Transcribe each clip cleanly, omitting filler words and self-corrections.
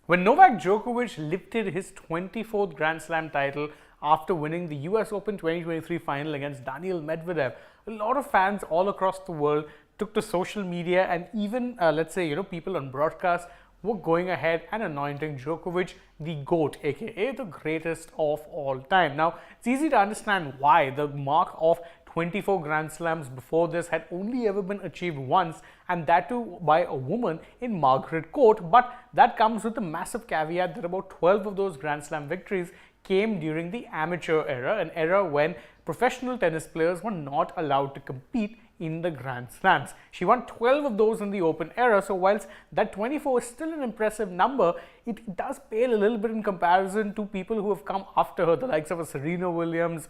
When Novak Djokovic lifted his 24th Grand Slam title after winning the US Open 2023 final against Daniil Medvedev, a lot of fans all across the world took to social media, and even let's say people on broadcast were going ahead and anointing Djokovic the GOAT, aka the greatest of all time. Now, it's easy to understand why. The mark of 24 Grand Slams before this had only ever been achieved once, and that too by a woman in Margaret Court. But that comes with a massive caveat that about 12 of those Grand Slam victories came during the amateur era, an era when professional tennis players were not allowed to compete in the Grand Slams. She won 12 of those in the Open era, so whilst that 24 is still an impressive number, it does pale a little bit in comparison to people who have come after her, the likes of a Serena Williams,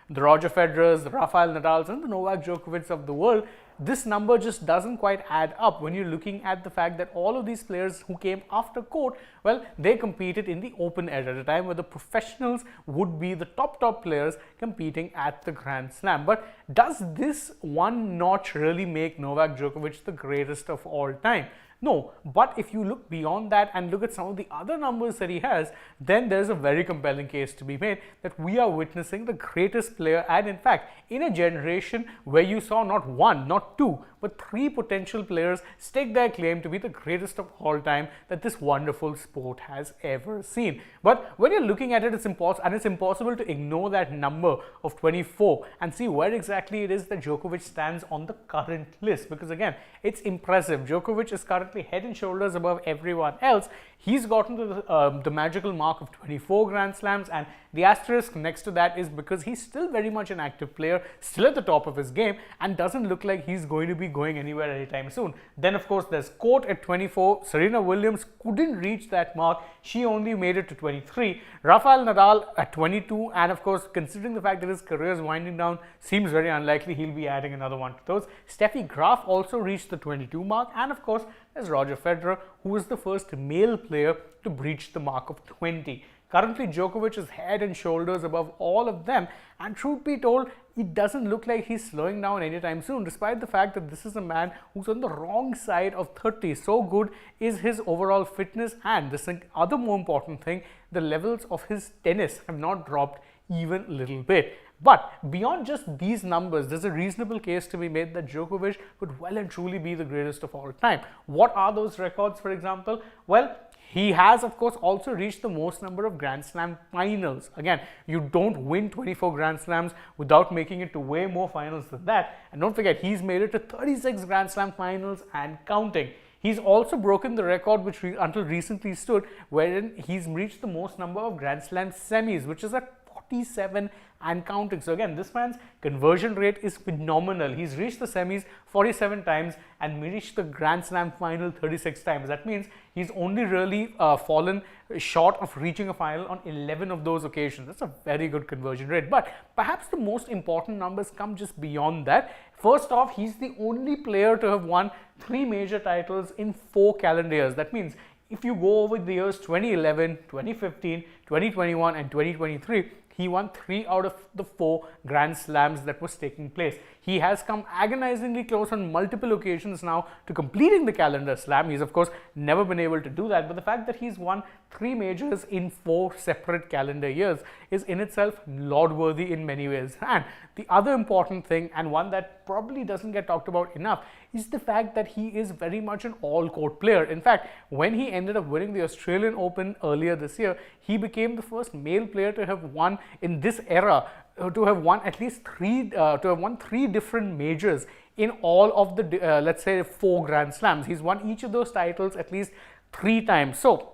the Roger Federers, the Rafael Nadals, and the Novak Djokovic of the world. This number just doesn't quite add up when you're looking at the fact that all of these players who came after Court, well, they competed in the Open era at a time where the professionals would be the top players competing at the Grand Slam. But does this one notch really make Novak Djokovic the greatest of all time? No, but if you look beyond that and look at some of the other numbers that he has, then there's a very compelling case to be made that we are witnessing the greatest player, and in fact, in a generation where you saw not one, not two, but three potential players stake their claim to be the greatest of all time that this wonderful sport has ever seen. But when you're looking at it, it's impossible to ignore that number of 24 and see where exactly it is that Djokovic stands on the current list, because again, it's impressive. Djokovic is currently head and shoulders above everyone else. He's gotten to the magical mark of 24 Grand Slams, and the asterisk next to that is because he's still very much an active player, still at the top of his game, and doesn't look like he's going to be going anywhere anytime soon. Then of course there's Court at 24. Serena Williams couldn't reach that mark. She only made it to 23. Rafael Nadal at 22, and of course, considering the fact that his career is winding down, seems very unlikely he'll be adding another one to those. Steffi Graf also reached the 22 mark, and of course there's Roger Federer, who was the first male player to breach the mark of 20. Currently, Djokovic is head and shoulders above all of them, and truth be told, it doesn't look like he's slowing down anytime soon, despite the fact that this is a man who's on the wrong side of 30. So good is his overall fitness, and this other more important thing, the levels of his tennis have not dropped even a little bit. But beyond just these numbers, there's a reasonable case to be made that Djokovic could well and truly be the greatest of all time. What are those records, for example? Well, he has, of course, also reached the most number of Grand Slam finals. Again, you don't win 24 Grand Slams without making it to way more finals than that. And don't forget, he's made it to 36 Grand Slam finals and counting. He's also broken the record which until recently stood, wherein he's reached the most number of Grand Slam semis, which is at 47 and counting. So again, this man's conversion rate is phenomenal. He's reached the semis 47 times and reached the Grand Slam final 36 times. That means he's only really fallen short of reaching a final on 11 of those occasions. That's a very good conversion rate. But perhaps the most important numbers come just beyond that. First off, he's the only player to have won 3 major titles in 4 calendar years. That means if you go over the years 2011, 2015, 2021 and 2023, he won 3 out of the 4 Grand Slams that was taking place. He has come agonizingly close on multiple occasions now to completing the calendar slam. He's of course never been able to do that, but the fact that he's won 3 majors in 4 separate calendar years is in itself laud-worthy in many ways. And the other important thing, and one that probably doesn't get talked about enough, is the fact that he is very much an all-court player. In fact, when he ended up winning the Australian Open earlier this year, he became the first male player to have won in this era, to have won at least 3 different majors in all of the let's say 4 Grand Slams. He's won each of those titles at least 3 times. So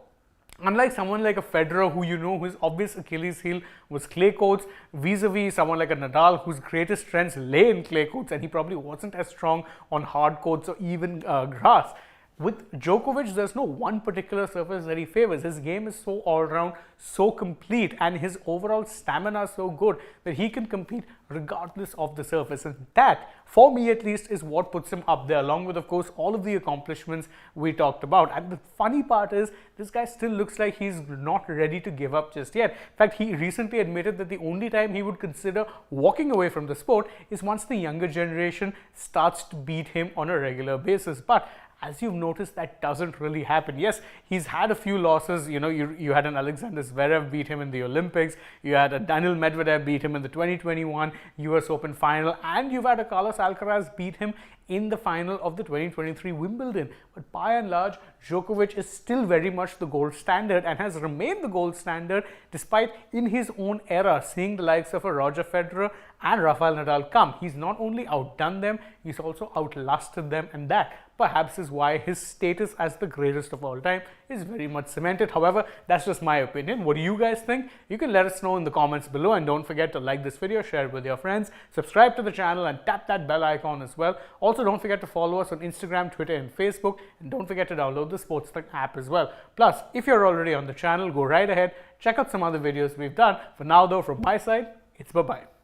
unlike someone like a Federer, who whose obvious Achilles heel was clay courts, vis-a-vis someone like a Nadal, whose greatest strengths lay in clay courts, and he probably wasn't as strong on hard courts or even grass. With Djokovic, there's no one particular surface that he favors. His game is so all-round, so complete, and his overall stamina is so good that he can compete regardless of the surface. And that, for me at least, is what puts him up there, along with, of course, all of the accomplishments we talked about. And the funny part is, this guy still looks like he's not ready to give up just yet. In fact, he recently admitted that the only time he would consider walking away from the sport is once the younger generation starts to beat him on a regular basis. But as you've noticed, that doesn't really happen. Yes, he's had a few losses. You had an Alexander Zverev beat him in the Olympics, you had a Daniil Medvedev beat him in the 2021 US Open final, and you've had a Carlos Alcaraz beat him in the final of the 2023 Wimbledon. But by and large, Djokovic is still very much the gold standard and has remained the gold standard despite, in his own era, seeing the likes of a Roger Federer and Rafael Nadal come. He's not only outdone them, he's also outlasted them, and that perhaps is why his status as the greatest of all time is very much cemented. However, that's just my opinion. What do you guys think? You can let us know in the comments below, and don't forget to like this video, share it with your friends, subscribe to the channel, and tap that bell icon as well. Also, don't forget to follow us on Instagram, Twitter, and Facebook, and don't forget to download the AajTak app as well. Plus, if you're already on the channel, go right ahead, check out some other videos we've done. For now though, from my side, it's bye-bye.